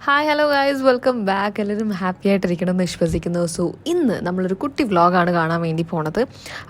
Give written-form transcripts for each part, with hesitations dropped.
Hi hello guys welcome back. എല്ലാവരും happy ആയിട്ടിരിക്കണമെന്ന് വിശ്വസിക്കുന്നു. So ഇന്ന് നമ്മളൊരു കുട്ടി വ്ളോഗാണ് കാണാൻ വേണ്ടി പോണത്.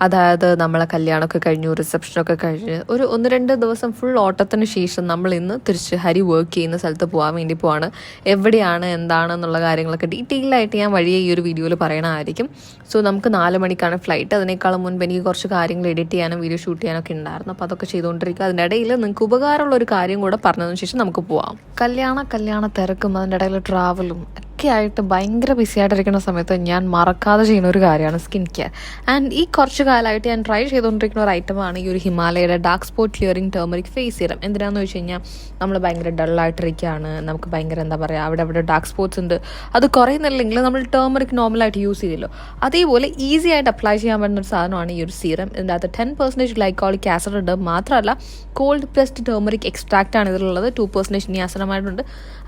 അതായത് നമ്മളെ കല്യാണമൊക്കെ കഴിഞ്ഞു, റിസപ്ഷനൊക്കെ കഴിഞ്ഞ് ഒരു 1-2 ദിവസം ഫുൾ ഓട്ടത്തിന് ശേഷം നമ്മൾ ഇന്ന് തിരിച്ച് ഹരി വർക്ക് ചെയ്യുന്ന സ്ഥലത്ത് പോകാൻ വേണ്ടി പോവാണ്. എവിടെയാണ് എന്താണെന്നുള്ള കാര്യങ്ങളൊക്കെ ഡീറ്റെയിൽ ആയിട്ട് ഞാൻ വഴിയെ ഈ ഒരു വീഡിയോയിൽ പറയണമായിരിക്കും. സോ നമുക്ക് 4 മണിക്കാണ് ഫ്ലൈറ്റ്. അതിനേക്കാളും മുൻപ് എനിക്ക് കുറച്ച് കാര്യങ്ങൾ എഡിറ്റ് ചെയ്യാനും വീഡിയോ ഷൂട്ട് ചെയ്യാനൊക്കെ ഉണ്ടായിരുന്നു. അപ്പോൾ അതൊക്കെ ചെയ്തുകൊണ്ടിരിക്കുക. അതിൻ്റെ ഇടയിൽ നിങ്ങൾക്ക് ഉപകാരമുള്ള ഒരു കാര്യം കൂടെ പറഞ്ഞതിന് ശേഷം നമുക്ക് പോവാം. കല്യാണ തിരക്കും അതിൻ്റെ ഇടയിൽ ട്രാവലും ഒക്കെ ആയിട്ട് ഭയങ്കര ബിസി ആയിട്ടിരിക്കുന്ന സമയത്ത് ഞാൻ മറക്കാതെ ചെയ്യുന്ന ഒരു കാര്യമാണ് സ്കിൻ കെയർ. ആൻഡ് ഈ കുറച്ച് കാലമായിട്ട് ഞാൻ ട്രൈ ചെയ്തുകൊണ്ടിരിക്കുന്ന ഒരു ഐറ്റമാണ് ഈ ഒരു ഹിമാലയയുടെ dark spot clearing turmeric face serum. എന്തിനാന്ന് വെച്ച് കഴിഞ്ഞാൽ നമ്മൾ ഭയങ്കര ഡള്ളായിട്ടിരിക്കുകയാണ്, നമുക്ക് ഭയങ്കര എന്താ പറയുക, അവിടെ ഡാർക്ക് സ്പോട്ട്സ് ഉണ്ട്, അത് കുറയുന്നില്ലെങ്കിൽ നമ്മൾ ടർമറിക് നോർമലായിട്ട് യൂസ് ചെയ്തില്ലോ, അതേപോലെ ഈസി ആയിട്ട് അപ്ലൈ ചെയ്യാൻ പറ്റുന്ന ഒരു സാധനമാണ് ഈ ഒരു സീറം. ഇതിൻ്റെ അകത്ത് 10% ഗ്ലൈക്കോളിക് ആസിഡ് ഉണ്ട്. മാത്രമല്ല കോൾഡ് പ്രസ്ഡ് ടർമറിക് എക്സ്ട്രാക്റ്റ് ആണ് ഇതിലുള്ളത്. 2% നിയാസിനമായിട്ടുണ്ട്.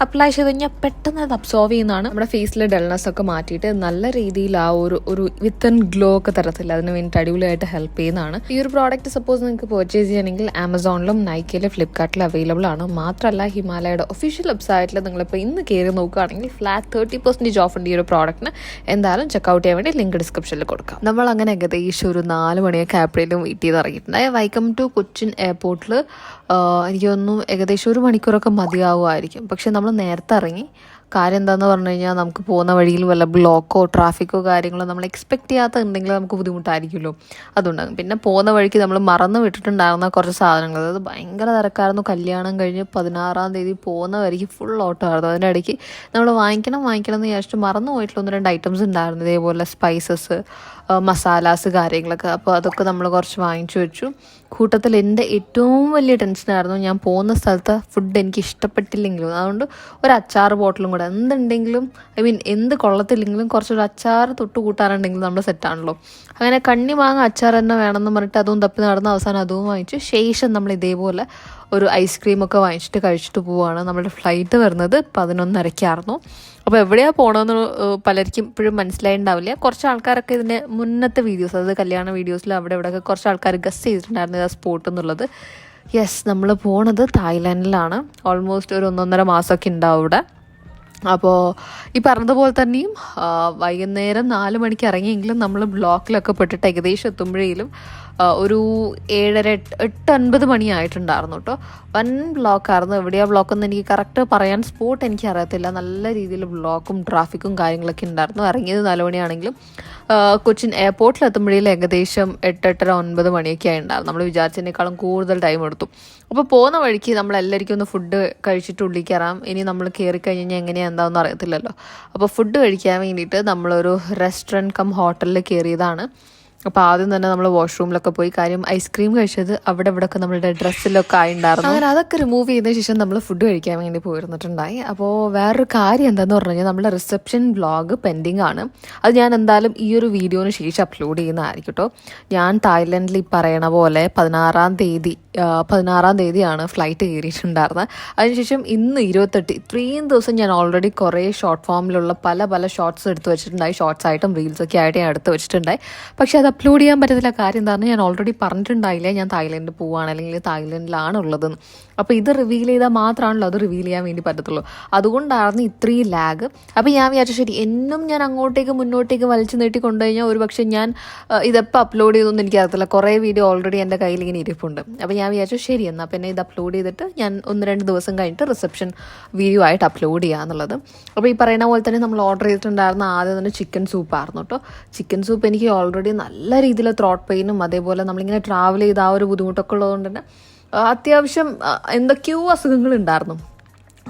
അപ്ലൈ ചെയ്ത് കഴിഞ്ഞാൽ പെട്ടെന്ന് അത് അബ്സോർവ് ചെയ്യുന്നതാണ്. നമ്മുടെ ഫേസിലെ ഡൾനെസ് ഒക്കെ മാറ്റിയിട്ട് നല്ല രീതിയിൽ ആ ഒരു വിത്തൻ ഗ്ലോ ഒക്കെ തരത്തില്ല, അതിന് വേണ്ടിയിട്ട് അടിപൊളിയായിട്ട് ഹെൽപ്പ് ചെയ്യുന്നതാണ്. ഈ ഒരു പ്രോഡക്റ്റ് സപ്പോസ് നിങ്ങൾക്ക് പർച്ചേസ് ചെയ്യണമെങ്കിൽ ആമസോണിലും നൈക്കയിലും ഫ്ലിപ്കാർട്ടിലും അവൈലബിൾ ആണ്. മാത്രമല്ല ഹിമാലയയുടെ ഒഫീഷ്യൽ വെബ്സൈറ്റിൽ നിങ്ങളിപ്പോൾ ഇന്ന് കയറി നോക്കുകയാണെങ്കിൽ ഫ്ലാറ്റ് 30% ഓഫ് ഉണ്ട് ഈ ഒരു പ്രോഡക്റ്റിന്. എന്തായാലും ചെക്കൗട്ട് ചെയ്യാൻ വേണ്ടി ലിങ്ക് ഡിസ്ക്രിപ്ഷനിൽ കൊടുക്കാം. നമ്മൾ അങ്ങനെ ഏകദേശം ഒരു 4 മണിയൊക്കെ ആയപ്പോഴേലും വെയിറ്റ് ചെയ്ത് ഇറങ്ങിയിട്ടുണ്ടായി. വൈക്കം ടു കൊച്ചിൻ എയർപോർട്ടിൽ എനിക്ക് തോന്നുന്നു ഏകദേശം 1 മണിക്കൂറൊക്കെ മതിയാവുമായിരിക്കും. പക്ഷെ നമ്മൾ നേരത്തെ ഇറങ്ങി. കാര്യം എന്താണെന്ന് പറഞ്ഞു കഴിഞ്ഞാൽ നമുക്ക് പോകുന്ന വഴിയിൽ വല്ല ബ്ലോക്കോ ട്രാഫിക്കോ കാര്യങ്ങളോ നമ്മൾ എക്സ്പെക്ട് ചെയ്യാത്ത എന്തെങ്കിലും നമുക്ക് ബുദ്ധിമുട്ടായിരിക്കുമല്ലോ, അതുണ്ടാകും. പിന്നെ പോകുന്ന വഴിക്ക് നമ്മൾ മറന്നു വിട്ടിട്ടുണ്ടായിരുന്ന കുറച്ച് സാധനങ്ങൾ, അതായത് ഭയങ്കര തിരക്കായിരുന്നു. കല്യാണം കഴിഞ്ഞ് 16-ാം തീയതി പോകുന്ന വഴിക്ക് ഫുൾ ഓട്ടമായിരുന്നു. അതിൻ്റെ ഇടയ്ക്ക് നമ്മൾ വാങ്ങിക്കണം എന്ന് വിചാരിച്ചിട്ട് മറന്നു പോയിട്ടുള്ള 1-2 ഐറ്റംസ് ഉണ്ടായിരുന്നു, ഇതേപോലെ സ്പൈസസ്, മസാലാസ് കാര്യങ്ങളൊക്കെ. അപ്പോൾ അതൊക്കെ നമ്മൾ കുറച്ച് വാങ്ങിച്ചു വെച്ചു. കൂട്ടത്തിൽ എൻ്റെ ഏറ്റവും വലിയ ടെൻഷനായിരുന്നു ഞാൻ പോകുന്ന സ്ഥലത്ത് ഫുഡ് എനിക്ക് ഇഷ്ടപ്പെട്ടില്ലെങ്കിലും. അതുകൊണ്ട് ഒരു അച്ചാർ ബോട്ടിലും കൂടെ എന്തുണ്ടെങ്കിലും, എന്ത് കൊള്ളത്തില്ലെങ്കിലും കുറച്ചൊരു അച്ചാർ തൊട്ട് കൂട്ടാനുണ്ടെങ്കിലും നമ്മൾ സെറ്റാണല്ലോ. അങ്ങനെ കണ്ണി മാങ്ങ അച്ചാർ തന്നെ വേണമെന്ന് പറഞ്ഞിട്ട് അതും തപ്പി നടന്ന അവസാനം അതും വാങ്ങിച്ചു. ശേഷം നമ്മൾ ഇതേപോലെ ഒരു ഐസ്ക്രീമൊക്കെ വാങ്ങിച്ചിട്ട് കഴിച്ചിട്ട് പോവുകയാണ്. നമ്മുടെ ഫ്ലൈറ്റ് വരുന്നത് 11:30 അപ്പോൾ എവിടെയാണ് പോകണമെന്ന് പലർക്കും ഇപ്പോഴും മനസ്സിലായിട്ടുണ്ടാവില്ല. കുറച്ച് ആൾക്കാരൊക്കെ ഇതിൻ്റെ മുന്നത്തെ വീഡിയോസ്, അതായത് കല്യാണ വീഡിയോസിൽ അവിടെ ഇവിടെയൊക്കെ കുറച്ച് ആൾക്കാർ ഗസ് ചെയ്തിട്ടുണ്ടായിരുന്നു ആ സ്പോട്ട് എന്നുള്ളത്. യെസ്, നമ്മൾ പോണത് തായ്ലാൻഡിലാണ്. ഓൾമോസ്റ്റ് ഒരു 1.5 മാസമൊക്കെ ഉണ്ടാവും ഇവിടെ. അപ്പോൾ ഈ പറഞ്ഞതുപോലെ തന്നെയും വൈകുന്നേരം 4 മണിക്ക് ഇറങ്ങിയെങ്കിലും നമ്മൾ ബ്ലോക്കിലൊക്കെ പെട്ടിട്ട് ഏകദേശം എത്തുമ്പോഴേലും ഒരു 7:30-8:50 മണിയായിട്ടുണ്ടായിരുന്നു കേട്ടോ. വൻ ബ്ലോക്കായിരുന്നു. എവിടെയാണ് ബ്ലോക്കെന്ന് എനിക്ക് കറക്റ്റ് പറയാൻ സ്പോട്ട് എനിക്ക് അറിയത്തില്ല. നല്ല രീതിയിൽ ബ്ലോക്കും ട്രാഫിക്കും കാര്യങ്ങളൊക്കെ ഉണ്ടായിരുന്നു. ഇറങ്ങിയത് 4 മണിയാണെങ്കിലും കൊച്ചിൻ എയർപോർട്ടിൽ എത്തുമ്പോഴേലും ഏകദേശം 8-8:30-9 മണിയൊക്കെ ആയിട്ടുണ്ടായിരുന്നു. നമ്മൾ വിചാരിച്ചതിനേക്കാളും കൂടുതൽ ടൈം എടുത്തു. അപ്പോൾ പോകുന്ന വഴിക്ക് നമ്മളെല്ലാവർക്കും ഒന്ന് ഫുഡ് കഴിച്ചിട്ട് ഉള്ളിൽ കയറാം. ഇനി നമ്മൾ കയറി കഴിഞ്ഞാൽ എങ്ങനെയാണ് എന്താണെന്ന് അറിയത്തില്ലല്ലോ. അപ്പോൾ ഫുഡ് കഴിക്കാൻ വേണ്ടിയിട്ട് നമ്മളൊരു റെസ്റ്റോറൻറ്റ് കം ഹോട്ടലിൽ കയറിയതാണ്. അപ്പോൾ ആദ്യം തന്നെ നമ്മൾ വാഷ്റൂമിലൊക്കെ പോയി. കാര്യം ഐസ്ക്രീം കഴിച്ചത് അവിടെ ഇവിടെയൊക്കെ നമ്മളുടെ ഡ്രസ്സിലൊക്കെ ആയിട്ടുണ്ടായിരുന്നു. അങ്ങനെ അതൊക്കെ റിമൂവ് ചെയ്തതിന് ശേഷം നമ്മൾ ഫുഡ് കഴിക്കാൻ വേണ്ടി പോയിരുന്നിട്ടുണ്ടായി. അപ്പോൾ വേറൊരു കാര്യം എന്താണെന്ന് പറഞ്ഞു കഴിഞ്ഞാൽ നമ്മുടെ റിസപ്ഷൻ വ്ളോഗ് പെൻഡിങ് ആണ്. അത് ഞാൻ എന്തായാലും ഈ ഒരു വീഡിയോന് ശേഷം അപ്ലോഡ് ചെയ്യുന്നതായിരിക്കും കേട്ടോ. ഞാൻ തായ്ലൻഡിൽ ഈ പറയണ പോലെ 16-ാം തീയതിയാണ് ഫ്ലൈറ്റ് കയറിയിട്ടുണ്ടായിരുന്നത്. അതിനുശേഷം ഇന്ന് 28, ഇത്രയും ദിവസം ഞാൻ ഓൾറെഡി കുറേ ഷോർട്ട് ഫോമിലുള്ള പല ഷോർട്സ് എടുത്ത് വെച്ചിട്ടുണ്ടായി. ഷോർട്സ് ആയിട്ടും റീൽസൊക്കെ ആയിട്ട് ഞാൻ എടുത്ത് വെച്ചിട്ടുണ്ടായി. പക്ഷേ അത് അപ്ലോഡ് ചെയ്യാൻ പറ്റത്തില്ല. കാര്യം എന്താണെന്ന് ഞാൻ ഓൾറെഡി പറഞ്ഞിട്ടുണ്ടായില്ല ഞാൻ തായ്ലൻഡിൽ പോവുകയാണ് അല്ലെങ്കിൽ തായ്ലൻഡിലാണ് ഉള്ളതെന്ന്. അപ്പോൾ ഇത് റിവീൽ ചെയ്താൽ മാത്രമാണല്ലോ അത് റിവീൽ ചെയ്യാൻ വേണ്ടി പറ്റത്തുള്ളൂ. അതുകൊണ്ടായിരുന്നു ഇത്രയും ലാഗ്. അപ്പോൾ ഞാൻ വിചാരിച്ചു ശരി, എന്നും ഞാൻ മുന്നോട്ടേക്ക് വലിച്ചു നീട്ടി കൊണ്ടുകഴിഞ്ഞാൽ ഒരു പക്ഷേ ഞാൻ ഇതെപ്പോൾ അപ്ലോഡ് ചെയ്തൊന്നും എനിക്കറിയത്തില്ല. കുറേ വീഡിയോ ഓൾറെഡി എൻ്റെ കയ്യിൽ ഇങ്ങനെ ഇരിപ്പുണ്ട്. അപ്പോൾ ഞാൻ വിചാരിച്ചു ശരി എന്നാൽ പിന്നെ ഇത് അപ്ലോഡ് ചെയ്തിട്ട് ഞാൻ 1-2 ദിവസം കഴിഞ്ഞിട്ട് റിസപ്ഷൻ വീഡിയോ ആയിട്ട് അപ്ലോഡ് ചെയ്യാന്നുള്ളത്. അപ്പോൾ ഈ പറയുന്ന പോലെ തന്നെ നമ്മൾ ഓർഡർ ചെയ്തിട്ടുണ്ടായിരുന്ന ആദ്യം തന്നെ ചിക്കൻ സൂപ്പായിരുന്നു കേട്ടോ. ചിക്കൻ സൂപ്പ് എനിക്ക് ഓൾറെഡി നല്ല രീതിയിൽ ത്രോട്ട് പെയിനും അതേപോലെ നമ്മളിങ്ങനെ ട്രാവൽ ചെയ്ത് ആ ഒരു ബുദ്ധിമുട്ടൊക്കെ ഉള്ളതുകൊണ്ട് തന്നെ അത്യാവശ്യം എന്തൊക്കെയോ അസുഖങ്ങളുണ്ടായിരുന്നു.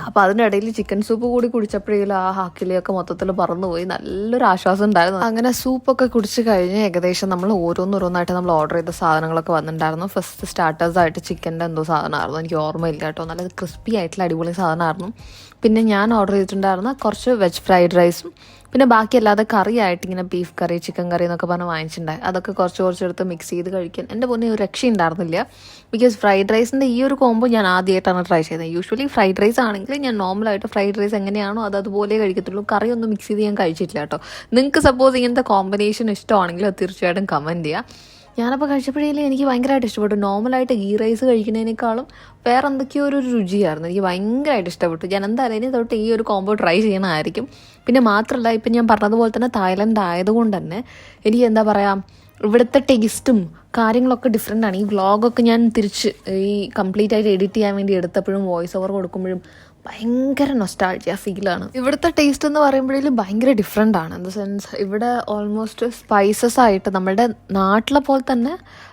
അപ്പോൾ അതിൻ്റെ ഇടയിൽ ചിക്കൻ സൂപ്പ് കൂടി കുടിച്ചപ്പോഴേലും ആ ഹാക്കിലെയൊക്കെ മൊത്തത്തിൽ പറന്നുപോയി. നല്ലൊരു ആശ്വാസം ഉണ്ടായിരുന്നു. അങ്ങനെ സൂപ്പൊക്കെ കുടിച്ച് കഴിഞ്ഞ് ഏകദേശം നമ്മൾ ഓരോന്നായിട്ട് നമ്മൾ ഓർഡർ ചെയ്ത സാധനങ്ങളൊക്കെ വന്നിട്ടുണ്ടായിരുന്നു. ഫസ്റ്റ് സ്റ്റാർട്ടേഴ്സായിട്ട് ചിക്കൻ്റെ എന്തോ സാധനമായിരുന്നു, എനിക്ക് ഓർമ്മയില്ല കേട്ടോ. നല്ല ക്രിസ്പി ആയിട്ടുള്ള അടിപൊളി സാധനമായിരുന്നു. പിന്നെ ഞാൻ ഓർഡർ ചെയ്തിട്ടുണ്ടായിരുന്ന കുറച്ച് വെജ് ഫ്രൈഡ് റൈസും പിന്നെ ബാക്കി അല്ലാതെ കറിയായിട്ട് ഇങ്ങനെ ബീഫ് കറി, ചിക്കൻ കറി എന്നൊക്കെ പറഞ്ഞ് വാങ്ങിച്ചിട്ടുണ്ടായി. അതൊക്കെ കുറച്ചെടുത്ത് മിക്സ് ചെയ്ത് കഴിക്കാൻ എൻ്റെ പൊന്നെ ഒരു രക്ഷ ഉണ്ടായിരുന്നില്ല. ബിക്കോസ് ഫ്രൈഡ് റൈസിൻ്റെ ഈ ഒരു കോംബോ ഞാൻ ആദ്യമായിട്ടാണ് ട്രൈ ചെയ്തത്. യൂഷ്വലി ഫ്രൈഡ് റൈസ് ആണെങ്കിൽ ഞാൻ നോർമലായിട്ട് ഫ്രൈഡ് റൈസ് എങ്ങനെയാണോ അതുപോലെ കഴിക്കത്തുള്ളൂ. കറി ഒന്നും മിക്സ് ചെയ്ത് ഞാൻ കഴിച്ചിട്ടില്ല കേട്ടോ. നിങ്ങൾക്ക് സപ്പോസ് ഇങ്ങനത്തെ കോമ്പിനേഷൻ ഇഷ്ടമാണെങ്കിൽ അത് തീർച്ചയായിട്ടും കമൻറ്റ് ചെയ്യുക. ഞാനപ്പോൾ കഴിച്ചപ്പോഴേലും എനിക്ക് ഭയങ്കരമായിട്ട് ഇഷ്ടപ്പെട്ടു. നോർമലായിട്ട് ഗീ റൈസ് കഴിക്കുന്നതിനേക്കാളും വേറെ എന്തൊക്കെയോ ഒരു രുചിയായിരുന്നു. എനിക്ക് ഭയങ്കരമായിട്ട് ഇഷ്ടപ്പെട്ടു. ഞാൻ എന്തായാലും ഇനി തൊട്ട് ഈ ഒരു കോംബോ ട്രൈ ചെയ്യണമായിരിക്കും. പിന്നെ മാത്രമല്ല, ഇപ്പം ഞാൻ പറഞ്ഞതുപോലെ തന്നെ തായ്ലൻഡ് ആയതുകൊണ്ട് തന്നെ എനിക്ക് എന്താ പറയുക, ഇവിടുത്തെ ടേസ്റ്റും കാര്യങ്ങളൊക്കെ ഡിഫറെൻ്റ് ആണ്. ഈ വ്ളോഗൊക്കെ ഞാൻ തിരിച്ച് ഈ കംപ്ലീറ്റ് ആയിട്ട് എഡിറ്റ് ചെയ്യാൻ വേണ്ടി എടുത്തപ്പോഴും വോയിസ് ഓവർ കൊടുക്കുമ്പോഴും ഭയങ്കര നൊസ്റ്റാൾജിയ ഫീലാണ്. ഇവിടുത്തെ ടേസ്റ്റ് എന്ന് പറയുമ്പോഴേലും ഭയങ്കര ഡിഫറെൻ്റ് ആണ്. ഇൻ ദ സെൻസ് ഇവിടെ ഓൾമോസ്റ്റ് സ്പൈസസ് ആയിട്ട് നമ്മുടെ നാട്ടിലെ പോലെ തന്നെ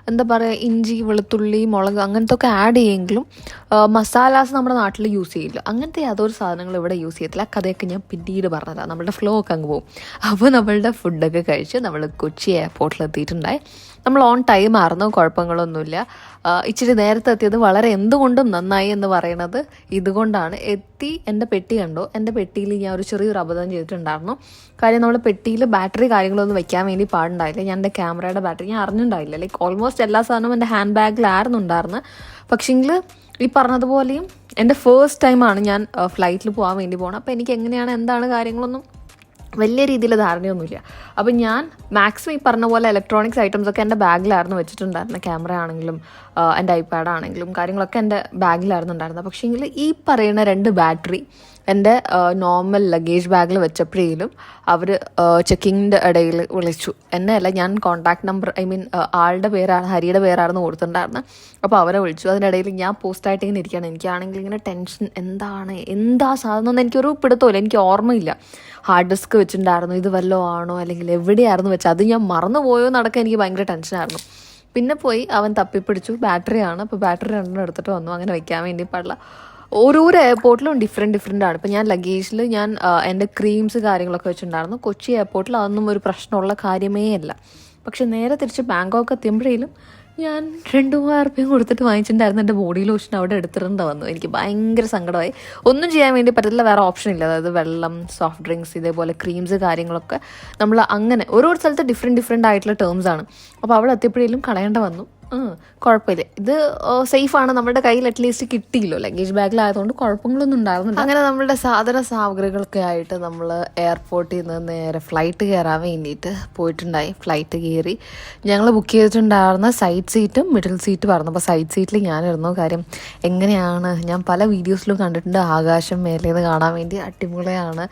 എന്താ പറയുക, ഇഞ്ചി, വെളുത്തുള്ളി, മുളക് അങ്ങനത്തെ ഒക്കെ ആഡ് ചെയ്യുമെങ്കിലും മസാലാസ് നമ്മുടെ നാട്ടിൽ യൂസ് ചെയ്യില്ല. അങ്ങനത്തെ യാതൊരു സാധനങ്ങൾ ഇവിടെ യൂസ് ചെയ്യത്തില്ല. കഥയൊക്കെ ഞാൻ പിന്നീട് പറഞ്ഞതാണ്. നമ്മളുടെ ഫ്ലോ ഒക്കെ അങ്ങ് പോകും. അപ്പോൾ നമ്മളുടെ ഫുഡൊക്കെ കഴിച്ച് നമ്മൾ കൊച്ചി എയർപോർട്ടിൽ എത്തിയിട്ടുണ്ടായി. നമ്മൾ ഓൺ ടൈം ആയിരുന്നു, കുഴപ്പങ്ങളൊന്നുമില്ല. ഇച്ചിരി നേരത്തെ എത്തിയത് വളരെ എന്തുകൊണ്ടും നന്നായി എന്ന് പറയണത് ഇതുകൊണ്ടാണ്. എൻ്റെ പെട്ടി കണ്ടോ, എൻ്റെ പെട്ടിയിൽ ഞാൻ ഒരു ചെറിയൊരു അബദ്ധം ചെയ്തിട്ടുണ്ടായിരുന്നു. കാര്യം നമ്മൾ പെട്ടിയിൽ ബാറ്ററി കാര്യങ്ങളൊന്നും വെക്കാൻ വേണ്ടി പാടുണ്ടായില്ല. ഞാൻ എൻ്റെ ക്യാമറയുടെ ബാറ്ററി ഞാൻ അറിഞ്ഞിട്ടുണ്ടായില്ല. ലൈക്ക് ഓൾമോസ്റ്റ് എല്ലാ സാധനവും എൻ്റെ ഹാൻഡ് ബാഗിലായിരുന്നു ഉണ്ടായിരുന്നത്. പക്ഷേങ്കിൽ ഈ പറഞ്ഞതുപോലെയും എൻ്റെ ഫസ്റ്റ് ടൈമാണ് ഞാൻ ഫ്ലൈറ്റിൽ പോകാൻ വേണ്ടി പോകണം. അപ്പോൾ എനിക്ക് എങ്ങനെയാണ് എന്താണ് കാര്യങ്ങളൊന്നും വലിയ രീതിയിൽ ധാരണയൊന്നുമില്ല. അപ്പം ഞാൻ മാക്സിമം ഈ പറഞ്ഞ പോലെ ഇലക്ട്രോണിക്സ് ഐറ്റംസൊക്കെ എൻ്റെ ബാഗിലായിരുന്നു വെച്ചിട്ടുണ്ടായിരുന്നത്. ക്യാമറ ആണെങ്കിലും എൻ്റെ ഐപാഡ് ആണെങ്കിലും കാര്യങ്ങളൊക്കെ എൻ്റെ ബാഗിലായിരുന്നു ഉണ്ടായിരുന്നത്. പക്ഷേങ്കിൽ ഈ പറയുന്ന 2 ബാറ്ററി എൻ്റെ നോർമൽ ലഗേജ് ബാഗിൽ വെച്ചപ്പോഴേലും അവർ ചെക്കിങ്ങിൻ്റെ ഇടയിൽ വിളിച്ചു. എന്നെ അല്ല, ഞാൻ കോൺടാക്ട് നമ്പർ ആളുടെ പേരാണ്, ഹരിയുടെ പേരായിരുന്നു കൊടുത്തിട്ടുണ്ടായിരുന്നത്. അപ്പോൾ അവരെ വിളിച്ചു. അതിനിടയിൽ ഞാൻ പോസ്റ്റായിട്ട് ഇങ്ങനെ ഇരിക്കുകയാണ്. എനിക്കാണെങ്കിൽ ഇങ്ങനെ ടെൻഷൻ, എന്താ സാധനം എന്ന് എനിക്കൊരു പിടുത്തമില്ല, എനിക്ക് ഓർമ്മയില്ല. ഹാർഡ് ഡിസ്ക് വെച്ചിട്ടുണ്ടായിരുന്നു, ഇത് വല്ലതും ആണോ അല്ലെങ്കിൽ എവിടെയായിരുന്നു വെച്ചാൽ അത് ഞാൻ മറന്നു പോയോ നടക്കാൻ എനിക്ക് ഭയങ്കര ടെൻഷനായിരുന്നു. പിന്നെ പോയി അവൻ തപ്പിപ്പിടിച്ചു, ബാറ്ററിയാണ്. അപ്പോൾ ബാറ്ററി 2 എടുത്തിട്ട് വന്നു. അങ്ങനെ വെക്കാൻ വേണ്ടി പാടില്ല. ഓരോരോ എയർപോർട്ടിലും ഡിഫറെൻ്റ് ആണ്. ഇപ്പം ഞാൻ ലഗേജിൽ എൻ്റെ ക്രീംസ് കാര്യങ്ങളൊക്കെ വെച്ചിട്ടുണ്ടായിരുന്നു. കൊച്ചി എയർപോർട്ടിൽ അതൊന്നും ഒരു പ്രശ്നമുള്ള കാര്യമേ അല്ല. പക്ഷെ നേരെ തിരിച്ച് ബാങ്കോക്ക് എത്തിയപ്പോഴേലും ഞാൻ 2,000 രൂപയും കൊടുത്തിട്ട് വാങ്ങിച്ചിട്ടുണ്ടായിരുന്നു എൻ്റെ ബോഡി ലോഷൻ അവിടെ എടുത്തിട്ടുണ്ട് വന്നു. എനിക്ക് ഭയങ്കര സങ്കടമായി. ഒന്നും ചെയ്യാൻ വേണ്ടി പറ്റത്തില്ല, വേറെ ഓപ്ഷൻ ഇല്ല. അതായത് വെള്ളം, സോഫ്റ്റ് ഡ്രിങ്ക്സ്, ഇതേപോലെ ക്രീംസ് കാര്യങ്ങളൊക്കെ നമ്മൾ അങ്ങനെ ഓരോ സ്ഥലത്ത് ഡിഫറെൻ്റ് ആയിട്ടുള്ള ടേംസ് ആണ്. അപ്പോൾ അവിടെ എത്തിയപ്പോഴേലും കളയേണ്ട വന്നു. കുഴപ്പമില്ല, ഇത് സേഫാണ്, നമ്മുടെ കയ്യിൽ അറ്റ്ലീസ്റ്റ് കിട്ടിയില്ലോ. ലഗേജ് ബാഗിലായതുകൊണ്ട് കുഴപ്പങ്ങളൊന്നും ഉണ്ടായിരുന്നില്ല. അങ്ങനെ നമ്മളുടെ സാധന സാമഗ്രികളൊക്കെ ആയിട്ട് നമ്മൾ എയർപോർട്ടിൽ നിന്ന് നേരെ ഫ്ലൈറ്റ് കയറാൻ വേണ്ടിയിട്ട് പോയിട്ടുണ്ടായി. ഫ്ലൈറ്റ് കയറി ഞങ്ങൾ ബുക്ക് ചെയ്തിട്ടുണ്ടായിരുന്ന സൈഡ് സീറ്റും മിഡിൽ സീറ്റും ആയിരുന്നു. അപ്പോൾ സൈഡ് സീറ്റിൽ ഞാനിരുന്നു. കാര്യം എങ്ങനെയാണ്, ഞാൻ പല വീഡിയോസിലും കണ്ടിട്ടുണ്ട് ആകാശം മേലേന്ന് കാണാൻ വേണ്ടി അടിപൊളിയാണ്,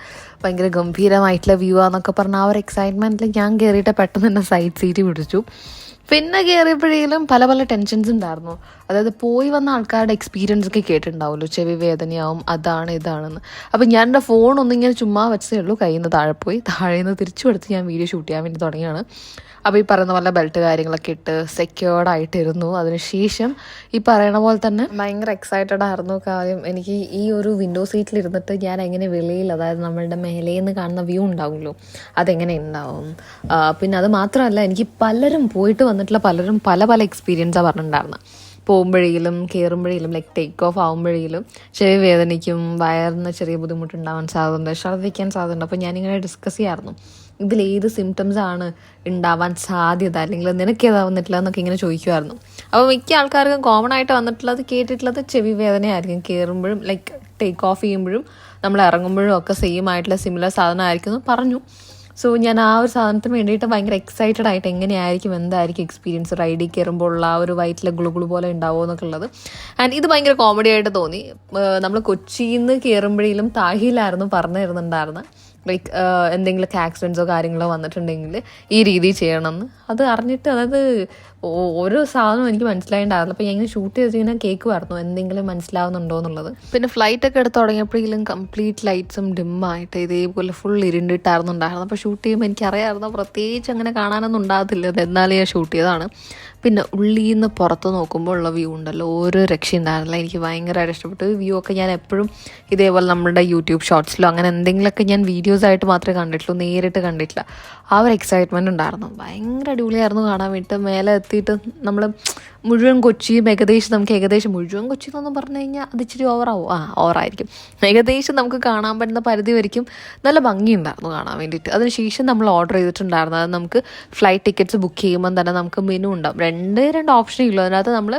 ഭയങ്കര ഗംഭീരമായിട്ടുള്ള വ്യൂ ആണെന്നൊക്കെ പറഞ്ഞാൽ ആ ഒരു എക്സൈറ്റ്മെൻറ്റിൽ ഞാൻ കയറിയിട്ട് പെട്ടെന്ന് തന്നെ സൈഡ് സീറ്റ് പിടിച്ചു. പിന്നെ കയറിയപ്പോഴേലും പല ടെൻഷൻസ് ഉണ്ടായിരുന്നു. അതായത് പോയി വന്ന ആൾക്കാരുടെ എക്സ്പീരിയൻസ് ഒക്കെ കേട്ടിട്ടുണ്ടാവുമല്ലോ, ചെവി വേദനയാവും, അതാണ് ഇതാണെന്ന്. അപ്പം ഞാൻ എൻ്റെ ഫോണൊന്നും ഇങ്ങനെ ചുമ്മാ വെച്ചതേ ഉള്ളൂ, കയ്യിൽ നിന്ന് താഴെ പോയി, താഴെ നിന്ന് തിരിച്ചു എടുത്ത് ഞാൻ വീഡിയോ ഷൂട്ട് ചെയ്യാൻ വേണ്ടി തുടങ്ങിയാണ്. അപ്പോൾ ഈ പറയുന്ന പോലെ ബെൽറ്റ് കാര്യങ്ങളൊക്കെ ഇട്ട് സെക്യൂർഡായിട്ടിരുന്നു. അതിനുശേഷം ഈ പറയണ പോലെ തന്നെ ഭയങ്കര എക്സൈറ്റഡ് ആയിരുന്നു. കാര്യം എനിക്ക് ഈ ഒരു വിൻഡോ സീറ്റിലിരുന്നിട്ട് ഞാൻ എങ്ങനെ വെളിയിൽ, അതായത് നമ്മളുടെ മേലേന്ന് കാണുന്ന വ്യൂ ഉണ്ടാവുമല്ലോ, അതെങ്ങനെ ഉണ്ടാവും. പിന്നെ അത് മാത്രമല്ല, എനിക്ക് പലരും പോയിട്ട് വന്നിട്ടുള്ള പലരും പല എക്സ്പീരിയൻസാണ് പറഞ്ഞിട്ടുണ്ടായിരുന്നത്. പോകുമ്പോഴേലും കയറുമ്പോഴേലും ലൈക്ക് ടേക്ക് ഓഫ് ആകുമ്പോഴേലും ചെവി വേദനയ്ക്കും, വയറിന് ചെറിയ ബുദ്ധിമുട്ടുണ്ടാവാൻ സാധ്യതയുണ്ട്, ഛർദ്ദിക്കാൻ സാധ്യതയുണ്ട്. അപ്പോൾ ഞാനിങ്ങനെ ഡിസ്കസ് ചെയ്യായിരുന്നു, ഇതിലേത് സിംറ്റംസ് ആണ് ഉണ്ടാവാൻ സാധ്യത, അല്ലെങ്കിൽ നിനക്ക് ഏതാ വന്നിട്ടില്ല എന്നൊക്കെ ഇങ്ങനെ ചോദിക്കുമായിരുന്നു. അപ്പോൾ മിക്ക ആൾക്കാർക്കും കോമൺ ആയിട്ട് വന്നിട്ടുള്ളത് കേട്ടിട്ടുള്ളത് ചെവി വേദനയായിരിക്കും. കയറുമ്പോഴും ലൈക്ക് ടേക്ക് ഓഫ് ചെയ്യുമ്പോഴും നമ്മൾ ഇറങ്ങുമ്പോഴും ഒക്കെ സെയിം ആയിട്ടുള്ള സിമിലർ സാധനമായിരിക്കും എന്ന് പറഞ്ഞു. സോ ഞാൻ ആ ഒരു സാധനത്തിന് വേണ്ടിയിട്ട് ഭയങ്കര എക്സൈറ്റഡ് ആയിട്ട് എങ്ങനെയായിരിക്കും, എന്തായിരിക്കും എക്സ്പീരിയൻസ്, റൈഡിൽ കയറുമ്പോൾ ഉള്ള ആ ഒരു വയറ്റിലെ ഗുളുഗുളു പോലെ ഉണ്ടാവുമോ എന്നൊക്കെ ഉള്ളത്. ആൻഡ് ഇത് ഭയങ്കര കോമഡി ആയിട്ട് തോന്നി. നമ്മൾ കൊച്ചിയിൽ നിന്ന് കയറുമ്പോഴേലും താഹിയിലായിരുന്നു പറഞ്ഞു തരുന്നുണ്ടായിരുന്നത്, ലൈക്ക് എന്തെങ്കിലുമൊക്കെ ആക്സിഡൻസോ കാര്യങ്ങളോ വന്നിട്ടുണ്ടെങ്കിൽ ഈ രീതി ചെയ്യണമെന്ന്. അത് അറിഞ്ഞിട്ട്, അതായത് ഓരോ സാധനവും എനിക്ക് മനസ്സിലായിട്ടുണ്ടായിരുന്നു. അപ്പോൾ ഞാൻ ഇങ്ങനെ ഷൂട്ട് ചെയ്ത് ഇങ്ങനെ കേൾക്കുമായിരുന്നു എന്തെങ്കിലും മനസ്സിലാവുന്നുണ്ടോ എന്നുള്ളത്. പിന്നെ ഫ്ലൈറ്റൊക്കെ എടുത്ത് തുടങ്ങിയപ്പോഴെങ്കിലും കംപ്ലീറ്റ് ലൈറ്റ്സും ഡിമ്മായിട്ട് ഇതേപോലെ ഫുൾ ഇരുണ്ടിട്ടായിരുന്നു ഉണ്ടായിരുന്നു. അപ്പോൾ ഷൂട്ട് ചെയ്യുമ്പോൾ എനിക്കറിയാമായിരുന്നു പ്രത്യേകിച്ച് അങ്ങനെ കാണാനൊന്നും ഉണ്ടാകത്തില്ല, എന്നാലും ഞാൻ ഷൂട്ട് ചെയ്തതാണ്. പിന്നെ ഉള്ളിൽ നിന്ന് പുറത്ത് നോക്കുമ്പോൾ ഉള്ള വ്യൂ ഉണ്ടല്ലോ, ഓരോ രക്ഷയുണ്ടായിരുന്നില്ല. എനിക്ക് ഭയങ്കരമായിട്ട് ഇഷ്ടപ്പെട്ടു. വ്യൂ ഒക്കെ ഞാൻ എപ്പോഴും ഇതേപോലെ നമ്മുടെ യൂട്യൂബ് ഷോർട്സിലോ അങ്ങനെ എന്തെങ്കിലുമൊക്കെ ഞാൻ വീഡിയോസായിട്ട് മാത്രമേ കണ്ടിട്ടുള്ളൂ, നേരിട്ട് കണ്ടിട്ടില്ല. ആ ഒരു എക്സൈറ്റ്മെൻറ്റ് ഉണ്ടായിരുന്നു. ഭയങ്കര അടിപൊളിയായിരുന്നു കാണാൻ വേണ്ടിയിട്ട്. മേലെ എത്തിയിട്ട് നമ്മൾ മുഴുവൻ കൊച്ചിയും നമുക്ക് ഏകദേശം മുഴുവൻ കൊച്ചി എന്നൊന്നും പറഞ്ഞു കഴിഞ്ഞാൽ അത് ഇച്ചിരി ഓവറായിരിക്കും. ഏകദേശം നമുക്ക് കാണാൻ പറ്റുന്ന പരിധി വരയ്ക്കും നല്ല ഭംഗിയുണ്ടായിരുന്നു കാണാൻ വേണ്ടിയിട്ട്. അതിനുശേഷം നമ്മൾ ഓർഡർ ചെയ്തിട്ടുണ്ടായിരുന്നു. അത് നമുക്ക് ഫ്ലൈറ്റ് ടിക്കറ്റ്സ് ബുക്ക് ചെയ്യുമ്പോൾ തന്നെ നമുക്ക് മെനു ഉണ്ടാവും. രണ്ട് ഓപ്ഷനേ ഉള്ളൂ. അതിനകത്ത് നമ്മൾ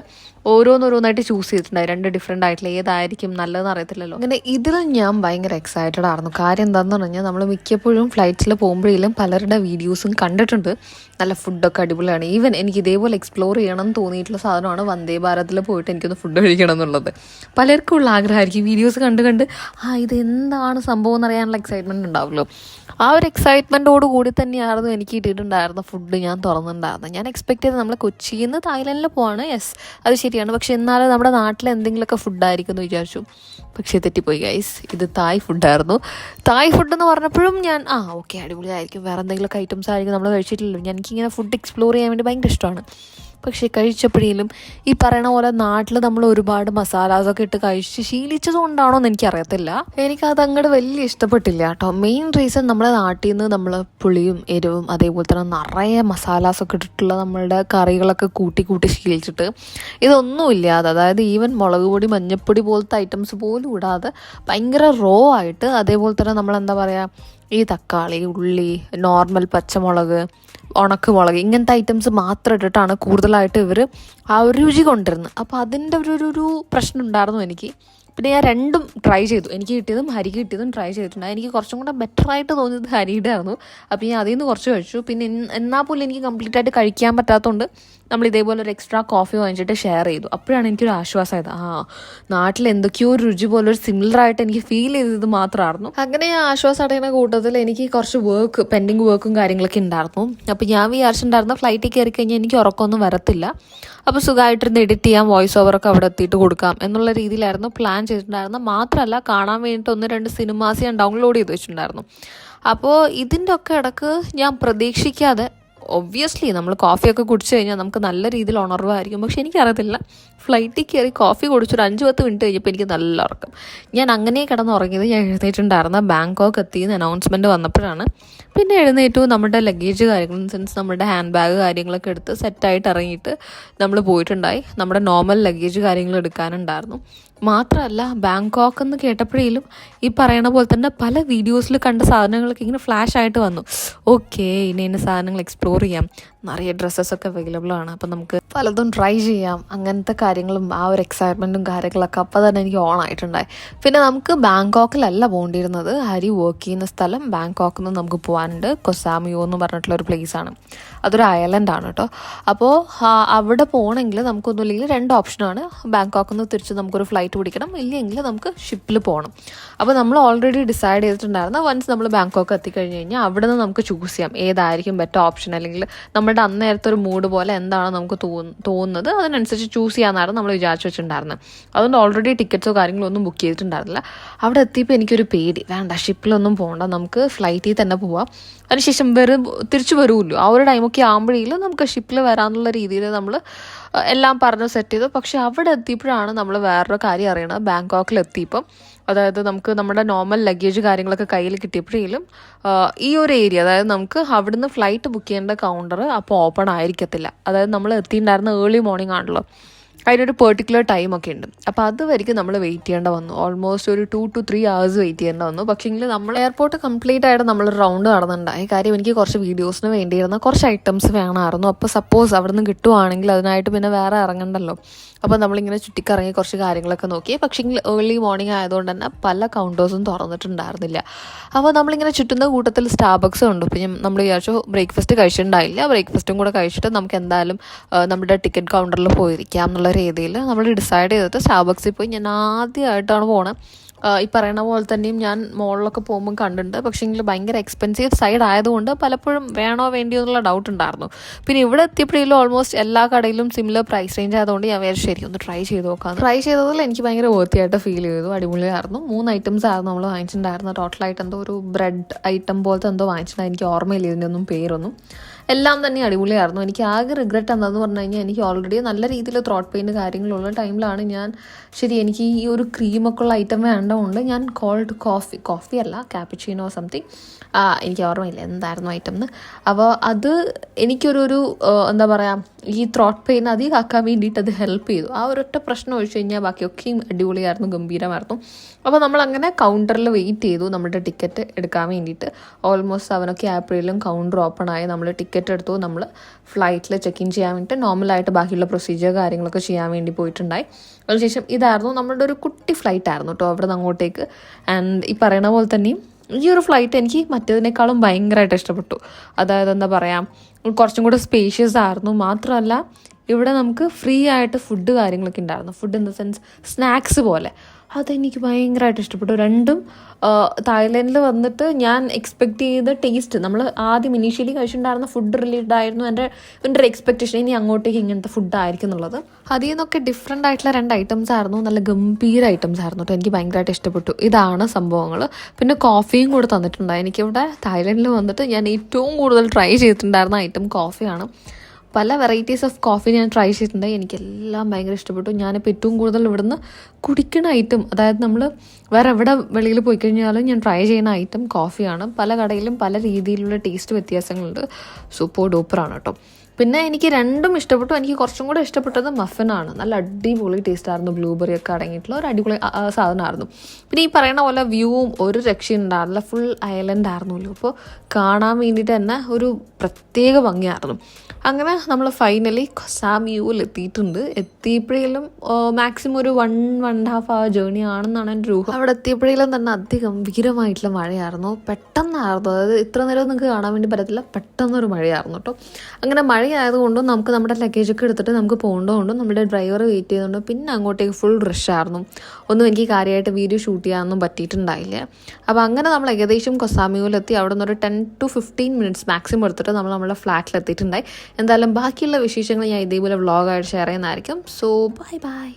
ഓരോന്നായിട്ട് ചൂസ് ചെയ്തിട്ടുണ്ടായി. 2 ഡിഫറെൻ്റ് ആയിട്ടുള്ള ഏതായിരിക്കും നല്ലതെന്ന് അറിയത്തില്ലല്ലോ. അങ്ങനെ ഇതിൽ ഞാൻ ഭയങ്കര എക്സൈറ്റഡ് ആയിരുന്നു. കാര്യം എന്താണെന്ന് പറഞ്ഞാൽ കഴിഞ്ഞാൽ നമ്മൾ മിക്കപ്പോഴും ഫ്ലൈറ്റ്സിൽ പോകുമ്പോഴേലും പലരുടെ വീഡിയോസും കണ്ടിട്ടുണ്ട്. നല്ല ഫുഡൊക്കെ അടിപൊളിയാണ്. ഈവൻ എനിക്ക് ഇതേപോലെ എക്സ്പ്ലോർ ചെയ്യണം എന്ന് തോന്നിയിട്ടുള്ള സാധനമാണ് വന്ദേ ഭാരതിൽ പോയിട്ട് എനിക്കൊന്ന് ഫുഡ് കഴിക്കണം എന്നുള്ളത്. പലർക്കും ഉള്ള ആഗ്രഹമായിരിക്കും. വീഡിയോസ് കണ്ട് കണ്ട് ഇത് എന്താണ് സംഭവം എന്നറിയാനുള്ള എക്സൈറ്റ്മെൻറ്റ് ഉണ്ടാവുമല്ലോ. ആ ഒരു എക്സൈറ്റ്മെൻറ്റോട് കൂടി തന്നെയായിരുന്നു എനിക്ക് കിട്ടിയിട്ടുണ്ടായിരുന്ന ഫുഡ് ഞാൻ തുറന്നിട്ടുണ്ടായിരുന്നത്. ഞാൻ എക്സ്പെക്ട് ചെയ്തത് നമ്മൾ കൊച്ചിയിൽ നിന്ന് തായ്ലൻഡിൽ പോവാണ്. യെസ്, അത് ശരിയാണ്. പക്ഷെ എന്നാലും നമ്മുടെ നാട്ടിൽ എന്തെങ്കിലുമൊക്കെ ഫുഡായിരിക്കും എന്ന് വിചാരിച്ചു. പക്ഷേ തെറ്റിപ്പോയി ഗൈസ്. ഇത് തായ് ഫുഡായിരുന്നു. തായ് ഫുഡ് എന്ന് പറഞ്ഞപ്പോഴും ഞാൻ ഓക്കെ അടിപൊളിയായിരിക്കും, വേറെ എന്തെങ്കിലുമൊക്കെ ഐറ്റംസ് ആയിരിക്കും നമ്മൾ കഴിച്ചിട്ടില്ലല്ലോ. എനിക്കിങ്ങനെ ഫുഡ് എക്സ്പ്ലോർ ചെയ്യാൻ വേണ്ടി ഭയങ്കര ഇഷ്ടമാണ്. പക്ഷേ കഴിച്ചപ്പോഴേലും ഈ പറയണ പോലെ നാട്ടിൽ നമ്മൾ ഒരുപാട് മസാലാസൊക്കെ ഇട്ട് കഴിച്ച് ശീലിച്ചത് കൊണ്ടാണോ എന്ന് എനിക്കറിയത്തില്ല. എനിക്കത് അങ്ങോട്ട് വലിയ ഇഷ്ടപ്പെട്ടില്ല കേട്ടോ. മെയിൻ റീസൺ നമ്മുടെ നാട്ടിൽ നിന്ന് നമ്മൾ പുളിയും എരിവും അതേപോലെ തന്നെ നിറയെ മസാലാസൊക്കെ ഇട്ടിട്ടുള്ള നമ്മളുടെ കറികളൊക്കെ കൂട്ടി കൂട്ടി ശീലിച്ചിട്ട് ഇതൊന്നുമില്ലാതെ, അതായത് ഈവൻ മുളക് പൊടി മഞ്ഞൾപ്പൊടി പോലത്തെ ഐറ്റംസ് പോലും ഇടാതെ ഭയങ്കര റോ ആയിട്ട്, അതേപോലെ തന്നെ നമ്മളെന്താ പറയുക, ഈ തക്കാളി, ഉള്ളി, നോർമൽ പച്ചമുളക്, ഉണക്കമുളക് ഇങ്ങനത്തെ ഐറ്റംസ് മാത്രം ഇട്ടിട്ടാണ് കൂടുതലായിട്ട് ഇവർ ആ ഒരു രുചി കൊണ്ടുവരുന്നത്. അപ്പോൾ അതിൻ്റെ ഒരു പ്രശ്നം ഉണ്ടായിരുന്നു എനിക്ക്. പിന്നെ ഞാൻ രണ്ടും ട്രൈ ചെയ്തു. എനിക്ക് കിട്ടിയതും ഹരിക്ക് കിട്ടിയതും ട്രൈ ചെയ്തിട്ടുണ്ട്. എനിക്ക് കുറച്ചും കൂടെ ബെറ്ററായിട്ട് തോന്നിയത് ഹരിയുടെ ആയിരുന്നു. അപ്പോൾ ഞാൻ അതിൽ നിന്ന് കുറച്ച് കഴിച്ചു. പിന്നെ എന്നാൽ പോലും എനിക്ക് കംപ്ലീറ്റ് ആയിട്ട് കഴിക്കാൻ പറ്റാത്തതുകൊണ്ട് നമ്മൾ ഇതേപോലെ ഒരു എക്സ്ട്രാ കോഫി വാങ്ങിച്ചിട്ട് ഷെയർ ചെയ്തു. അപ്പോഴാണ് എനിക്കൊരു ആശ്വാസമായത്. നാട്ടിൽ എന്തൊക്കെയോ ഒരു രുചി പോലെ ഒരു സിമിലറായിട്ട് എനിക്ക് ഫീൽ ചെയ്തത് മാത്രമായിരുന്നു. അങ്ങനെ ആശ്വാസം അടയുന്ന കൂട്ടത്തിൽ എനിക്ക് കുറച്ച് പെൻഡിങ് വർക്കും കാര്യങ്ങളൊക്കെ ഉണ്ടായിരുന്നു. അപ്പോൾ ഞാൻ വിചാരിച്ചിട്ടുണ്ടായിരുന്നു ഫ്ലൈറ്റിൽ കയറി കഴിഞ്ഞാൽ എനിക്ക് ഉറക്കമൊന്നും വരത്തില്ല, അപ്പോൾ സുഖമായിട്ടിരുന്ന് എഡിറ്റ് ചെയ്യാം, വോയിസ് ഓവറൊക്കെ അവിടെ എത്തിയിട്ട് കൊടുക്കാം എന്നുള്ള രീതിയിലായിരുന്നു പ്ലാൻ ചെയ്തിട്ടുണ്ടായിരുന്നത്. മാത്രമല്ല കാണാൻ വേണ്ടിയിട്ട് 1-2 സിനിമാസ് ഞാൻ ഡൗൺലോഡ് ചെയ്ത് വെച്ചിട്ടുണ്ടായിരുന്നു. അപ്പോൾ ഇതിൻ്റെ ഒക്കെ ഇടക്ക് ഞാൻ പ്രതീക്ഷിക്കാതെ, ഒബ്വിയസ്ലി നമ്മൾ കോഫിയൊക്കെ കുടിച്ചു കഴിഞ്ഞാൽ നമുക്ക് നല്ല രീതിയിൽ ഉണർവായിരിക്കും. പക്ഷെ എനിക്കറിയത്തില്ല, ഫ്ലൈറ്റിൽ കയറി കോഫി കുടിച്ചൊരു 5-10 മിനിറ്റ് കഴിഞ്ഞപ്പോൾ എനിക്ക് നല്ല ഉറക്കം. ഞാൻ അങ്ങനെ കിടന്നുറങ്ങിയത് ഞാൻ എഴുന്നേറ്റുണ്ടായിരുന്ന ബാങ്കോക്ക് എത്തിയെന്ന് അനൗൺസ്മെൻറ്റ് വന്നപ്പോഴാണ്. പിന്നെ എഴുന്നേറ്റു നമ്മുടെ ലഗേജ് കാര്യങ്ങളും സെൻസ് നമ്മുടെ ഹാൻഡ് ബാഗ് കാര്യങ്ങളൊക്കെ എടുത്ത് സെറ്റായിട്ട് ഇറങ്ങിയിട്ട് നമ്മൾ പോയിട്ടുണ്ടായി. നമ്മുടെ നോർമൽ ലഗേജ് കാര്യങ്ങൾ എടുക്കാനുണ്ടായിരുന്നു. മാത്രമല്ല ബാങ്കോക്ക് എന്ന് കേട്ടപ്പോഴേലും ഈ പറയണ പോലെ തന്നെ പല വീഡിയോസിൽ കണ്ട സാധനങ്ങളൊക്കെ ഇങ്ങനെ ഫ്ലാഷ് ആയിട്ട് വന്നു. ഓക്കെ, ഇന്ന സാധനങ്ങൾ എക്സ്പ്ലോർ ചെയ്യാം, നിറയെ ഡ്രസ്സസൊക്കെ അവൈലബിൾ ആണ്, അപ്പം നമുക്ക് പലതും ട്രൈ ചെയ്യാം, അങ്ങനത്തെ കാര്യങ്ങളും ആ ഒരു എക്സൈറ്റ്മെൻറ്റും കാര്യങ്ങളൊക്കെ അപ്പോൾ തന്നെ എനിക്ക് ഓൺ ആയിട്ടുണ്ടായി. പിന്നെ നമുക്ക് ബാങ്കോക്കിലല്ല പോകേണ്ടിയിരുന്നത്. ഹരി വർക്ക് ചെയ്യുന്ന സ്ഥലം ബാങ്കോക്കിൽ നിന്ന് നമുക്ക് പോകാനുണ്ട്. കൊസാമിയോ എന്ന് പറഞ്ഞിട്ടുള്ള ഒരു പ്ലേസാണ്. അതൊരു ഐലൻഡാണ് കേട്ടോ. അപ്പോൾ അവിടെ പോകണമെങ്കിൽ നമുക്കൊന്നുമില്ലെങ്കിൽ 2 ഓപ്ഷനാണ്. ബാങ്കോക്കിൽ നിന്ന് തിരിച്ച് നമുക്കൊരു ഫ്ലൈറ്റ് പിടിക്കണം, ഇല്ലെങ്കിൽ നമുക്ക് ഷിപ്പിൽ പോകണം. അപ്പോൾ നമ്മൾ ഓൾറെഡി ഡിസൈഡ് ചെയ്തിട്ടുണ്ടായിരുന്നു വൺസ് നമ്മൾ ബാങ്കോക്ക് എത്തിക്കഴിഞ്ഞ് കഴിഞ്ഞാൽ അവിടെ നിന്ന് നമുക്ക് ചൂസ് ചെയ്യാം ഏതായിരിക്കും ബെറ്റർ ഓപ്ഷൻ, അല്ലെങ്കിൽ നമ്മുടെ അന്നേരത്തെ ഒരു മൂഡ് പോലെ എന്താണ് നമുക്ക് തോന്നുന്നത് അതിനനുസരിച്ച് ചൂസ് ചെയ്യാമെന്നാണ് നമ്മൾ വിചാരിച്ചു വെച്ചിട്ടുണ്ടായിരുന്നത്. അതുകൊണ്ട് ഓൾറെഡി ടിക്കറ്റ്സോ കാര്യങ്ങളോ ഒന്നും ബുക്ക് ചെയ്തിട്ടുണ്ടായിരുന്നില്ല. അവിടെ എത്തിയപ്പോൾ എനിക്കൊരു പേടി, വേണ്ട ഷിപ്പിലൊന്നും പോകണ്ട, നമുക്ക് ഫ്ലൈറ്റിൽ തന്നെ പോവാം, അതിനുശേഷം തിരിച്ചു വരുമല്ലോ ആ ഒരു ടൈമൊക്കെ ആകുമ്പോഴേലും നമുക്ക് ഷിപ്പിൽ വരാമെന്നുള്ള രീതിയിൽ നമ്മൾ എല്ലാം പറഞ്ഞ് സെറ്റ് ചെയ്തു. പക്ഷെ അവിടെ എത്തിയപ്പോഴാണ് നമ്മൾ വേറൊരു കാര്യം അറിയണത്. ബാങ്കോക്കിൽ എത്തിയപ്പം, അതായത് നമുക്ക് നമ്മുടെ നോർമൽ ലഗേജ് കാര്യങ്ങളൊക്കെ കയ്യിൽ കിട്ടിയപ്പോഴേലും ഈ ഒരു ഏരിയ, അതായത് നമുക്ക് അവിടുന്ന് ഫ്ലൈറ്റ് ബുക്ക് ചെയ്യേണ്ട കൗണ്ടർ അപ്പോൾ ഓപ്പൺ ആയിരിക്കത്തില്ല. അതായത് നമ്മൾ എത്തിയിട്ടുണ്ടായിരുന്ന ഏർലി മോർണിംഗ് ആണല്ലോ, അതിനൊരു പെർട്ടിക്കുലർ ടൈമൊക്കെ ഉണ്ട്. അപ്പോൾ അതുവരെയ്ക്കും നമ്മൾ വെയിറ്റ് ചെയ്യേണ്ട വന്നു. ഓൾമോസ്റ്റ് ഒരു 2 to 3 hours വെയിറ്റ് ചെയ്യേണ്ട വന്നു. പക്ഷേങ്കിൽ നമ്മൾ എയർപോർട്ട് കംപ്ലീറ്റ് ആയിട്ട് നമ്മളൊരു റൗണ്ട് നടന്നിട്ടുണ്ടായി. കാര്യം എനിക്ക് കുറച്ച് വീഡിയോസിന് വേണ്ടിയിരുന്ന കുറച്ച് ഐറ്റംസ് വേണമായിരുന്നു. അപ്പോൾ സപ്പോസ് അവിടെ നിന്ന് കിട്ടുവാണെങ്കിൽ അതിനായിട്ട് പിന്നെ വേറെ ഇറങ്ങണ്ടല്ലോ. അപ്പോൾ നമ്മളിങ്ങനെ ചുറ്റിക്കറങ്ങി കുറച്ച് കാര്യങ്ങളൊക്കെ നോക്കി. പക്ഷേങ്കിൽ ഏർലി മോർണിംഗ് ആയതുകൊണ്ട് തന്നെ പല കൗണ്ടേഴ്സും തുറന്നിട്ടുണ്ടായിരുന്നില്ല. അപ്പോൾ നമ്മളിങ്ങനെ ചുറ്റുന്ന കൂട്ടത്തിൽ സ്റ്റാർബക്സും ഉണ്ട്. പിന്നെ നമ്മൾ വിചാരിച്ചു ബ്രേക്ക്ഫാസ്റ്റ് കഴിച്ചിട്ടുണ്ടായില്ല, ബ്രേക്ക്ഫാസ്റ്റും കൂടെ കഴിച്ചിട്ട് നമുക്ക് എന്തായാലും നമ്മുടെ ടിക്കറ്റ് കൗണ്ടറിൽ പോയിരിക്കാം എന്നുള്ള രീതിയിൽ നമ്മൾ ഡിസൈഡ് ചെയ്തിട്ട് സ്റ്റാർബക്സിൽ പോയി. ഞാൻ ആദ്യമായിട്ടാണ് പോണത്. ഈ പറയുന്ന പോലെ തന്നെയും ഞാൻ മോളിലൊക്കെ പോകുമ്പോൾ കണ്ടിട്ടുണ്ട്. പക്ഷേങ്കിൽ ഭയങ്കര എക്സ്പെൻസീവ് സൈഡ് ആയതുകൊണ്ട് പലപ്പോഴും വേണോ വേണ്ടിയോ എന്നുള്ള ഡൗട്ട് ഉണ്ടായിരുന്നു. പിന്നെ ഇവിടെ എത്തിയപ്പോഴേലും ഓൾമോസ്റ്റ് എല്ലാ കടയിലും സിമിലർ പ്രൈസ് റേഞ്ച് ആയതുകൊണ്ട് ഞാൻ വേറെ ശരി ഒന്ന് ട്രൈ ചെയ്ത് നോക്കാം. ട്രൈ ചെയ്തതിൽ എനിക്ക് ഭയങ്കര വൃത്തിയായിട്ട് ഫീൽ ചെയ്തു. അടിപൊളിയായിരുന്നു. 3 ഐറ്റംസ് ആയിരുന്നു നമ്മൾ വാങ്ങിച്ചിട്ടുണ്ടായിരുന്നു. ടോട്ടലായിട്ട് എന്തോ ഒരു ബ്രെഡ് ഐറ്റം പോലത്തെ എന്തോ വാങ്ങിച്ചിട്ടുണ്ടായിരുന്നു. എനിക്ക് ഓർമ്മയില്ല ഇതിൻ്റെ ഒന്നും പേരൊന്നും. എല്ലാം തന്നെ അടിപൊളിയായിരുന്നു. എനിക്ക് ആകെ റിഗ്രറ്റ് എന്താണെന്ന് പറഞ്ഞു കഴിഞ്ഞാൽ എനിക്ക് ഓൾറെഡി നല്ല രീതിയിൽ ത്രോട്ട് പെയിൻ കാര്യങ്ങളുള്ള ടൈമിലാണ് ഞാൻ എനിക്ക് ഈ ഒരു ക്രീമൊക്കെ ഉള്ള ഐറ്റം വേണ്ടതുകൊണ്ട് ഞാൻ കോൾഡ് കോഫി അല്ല ക്യാപ്പുച്ചിനോ സംതിങ്, എനിക്ക് ഓർമ്മയില്ല എന്തായിരുന്നു ഐറ്റം എന്ന്. അപ്പോൾ അത് എനിക്കൊരു എന്താ പറയുക, ഈ ത്രോട്ട് പെയിൻ അധികം ആക്കാൻ വേണ്ടിയിട്ട് അത് ഹെൽപ്പ് ചെയ്തു. ആ ഒരൊറ്റ പ്രശ്നം ഒഴിച്ചു കഴിഞ്ഞാൽ ബാക്കിയൊക്കെയും അടിപൊളിയായിരുന്നു, ഗംഭീരമായിരുന്നു. അപ്പോൾ നമ്മളങ്ങനെ കൗണ്ടറിൽ വെയിറ്റ് ചെയ്തു നമ്മുടെ ടിക്കറ്റ് എടുക്കാൻ വേണ്ടിയിട്ട്. ഓൾമോസ്റ്റ് 7 ആയപ്പോഴേലും കൗണ്ടർ ഓപ്പൺ ആയി. നമ്മൾ ടിക്കറ്റ് എടുത്തു. നമ്മൾ ഫ്ലൈറ്റിൽ ചെക്ക് ഇൻ ചെയ്യാൻ വേണ്ടിയിട്ട് നോർമലായിട്ട് ബാക്കിയുള്ള പ്രൊസീജിയർ കാര്യങ്ങളൊക്കെ ചെയ്യാൻ വേണ്ടി പോയിട്ടുണ്ടായി. അതിനുശേഷം ഇതായിരുന്നു നമ്മളുടെ ഒരു കുട്ടി ഫ്ലൈറ്റ് ആയിരുന്നു കേട്ടോ അവിടെ നിന്ന് അങ്ങോട്ടേക്ക്. ആൻഡ് ഈ പറയുന്ന പോലെ തന്നെയും ഈ ഒരു ഫ്ലൈറ്റ് എനിക്ക് മറ്റേതിനേക്കാളും ഭയങ്കരമായിട്ട് ഇഷ്ടപ്പെട്ടു. അതായത് എന്താ പറയുക, കുറച്ചും കൂടെ സ്പേഷ്യസ് ആയിരുന്നു. മാത്രമല്ല ഇവിടെ നമുക്ക് ഫ്രീ ആയിട്ട് ഫുഡ് കാര്യങ്ങളൊക്കെ ഉണ്ടായിരുന്നു. Food in the sense snacks പോലെ. അതെനിക്ക് ഭയങ്കരമായിട്ട് ഇഷ്ടപ്പെട്ടു. രണ്ടും തായ്ലൻഡിൽ വന്നിട്ട് ഞാൻ എക്സ്പെക്റ്റ് ചെയ്ത ടേസ്റ്റ്, നമ്മൾ ആദ്യം ഇനീഷ്യലി കഴിച്ചിട്ടുണ്ടായിരുന്ന ഫുഡ് റിലേറ്റഡ് ആയിരുന്നു എൻ്റെ ഒരു എക്സ്പെക്റ്റേഷൻ. ഇനി അങ്ങോട്ടേക്ക് ഇങ്ങനത്തെ ഫുഡായിരിക്കും എന്നുള്ളത്. അതിൽ നിന്നൊക്കെ ഡിഫറെൻ്റ് ആയിട്ടുള്ള 2 ഐറ്റംസ് ആയിരുന്നു. നല്ല ഗംഭീര ഐറ്റംസ് ആയിരുന്നു കേട്ടോ. എനിക്ക് ഭയങ്കരമായിട്ട് ഇഷ്ടപ്പെട്ടു. ഇതാണ് സംഭവങ്ങൾ. പിന്നെ കോഫിയും കൂടെ തന്നിട്ടുണ്ടായി. എനിക്കിവിടെ തായ്ലൻഡിൽ വന്നിട്ട് ഞാൻ ഏറ്റവും കൂടുതൽ ട്രൈ ചെയ്തിട്ടുണ്ടായിരുന്ന ഐറ്റം കോഫിയാണ്. പല വെറൈറ്റീസ് ഓഫ് കോഫി ഞാൻ ട്രൈ ചെയ്തിട്ടുണ്ട്. എനിക്കെല്ലാം ഭയങ്കര ഇഷ്ടപ്പെട്ടു. ഞാനിപ്പോൾ ഏറ്റവും കൂടുതൽ ഇവിടുന്ന് കുടിക്കുന്ന ഐറ്റം, അതായത് നമ്മൾ വേറെ എവിടെ വെളിയിൽ പോയി കഴിഞ്ഞാലും ഞാൻ ട്രൈ ചെയ്യുന്ന ഐറ്റം കോഫിയാണ്. പല കടയിലും പല രീതിയിലുള്ള ടേസ്റ്റ് വ്യത്യാസങ്ങളുണ്ട്. സൂപ്പർ ഡൂപ്പറാണ് കേട്ടോ. പിന്നെ എനിക്ക് രണ്ടും ഇഷ്ടപ്പെട്ടു. എനിക്ക് കുറച്ചും കൂടെ ഇഷ്ടപ്പെട്ടത് മഫിനാണ്. നല്ല അടിപൊളി ടേസ്റ്റായിരുന്നു. ബ്ലൂബെറി ഒക്കെ അടങ്ങിയിട്ടുള്ള ഒരു അടിപൊളി സാധനമായിരുന്നു. പിന്നെ ഈ പറയുന്ന പോലെ വ്യൂവും ഒരു രക്ഷയുണ്ടായിരുന്നില്ല. ഫുൾ ഐലൻഡ് ആയിരുന്നല്ലോ. അപ്പോൾ കാണാൻ വേണ്ടിയിട്ട് തന്നെ ഒരു പ്രത്യേക ഭംഗിയായിരുന്നു. അങ്ങനെ നമ്മൾ ഫൈനലി കൊ സാമിയൂവിൽ എത്തിയിട്ടുണ്ട്. എത്തിയപ്പോഴേലും മാക്സിമം ഒരു 1.5 hour ജേർണി ആണെന്നാണ് എൻ്റെ രൂപം. അവിടെ എത്തിയപ്പോഴേലും തന്നെ അതിഗംഭീരമായിട്ടുള്ള മഴയായിരുന്നു. പെട്ടെന്നായിരുന്നു. അതായത് ഇത്ര നേരം നിങ്ങൾക്ക് കാണാൻ വേണ്ടി പറ്റത്തില്ല. പെട്ടെന്നൊരു മഴയായിരുന്നു കേട്ടോ. അങ്ങനെ മഴയായതുകൊണ്ടും നമുക്ക് നമ്മുടെ ലഗേജൊക്കെ എടുത്തിട്ട് നമുക്ക് പോകേണ്ടതുകൊണ്ടും നമ്മുടെ ഡ്രൈവർ വെയിറ്റ് ചെയ്തുകൊണ്ടും പിന്നെ അങ്ങോട്ടേക്ക് ഫുൾ റഷായിരുന്നു. ഒന്നും എനിക്ക് കാര്യമായിട്ട് വീഡിയോ ഷൂട്ട് ചെയ്യാനൊന്നും പറ്റിയിട്ടുണ്ടായില്ല. അപ്പോൾ അങ്ങനെ നമ്മൾ ഏകദേശം കൊ സാമിയൂവിലെത്തി. അവിടെ നിന്ന് ഒരു 10 to 15 minutes മാക്സിമം എടുത്തിട്ട് നമ്മൾ നമ്മുടെ ഫ്ലാറ്റിലെത്തിയിട്ടുണ്ടായി. എന്തായാലും ബാക്കിയുള്ള വിശേഷങ്ങൾ ഞാൻ ഇതേപോലെ വ്ളോഗായിട്ട് ഷെയർ ചെയ്യുന്നതായിരിക്കും. So bye bye.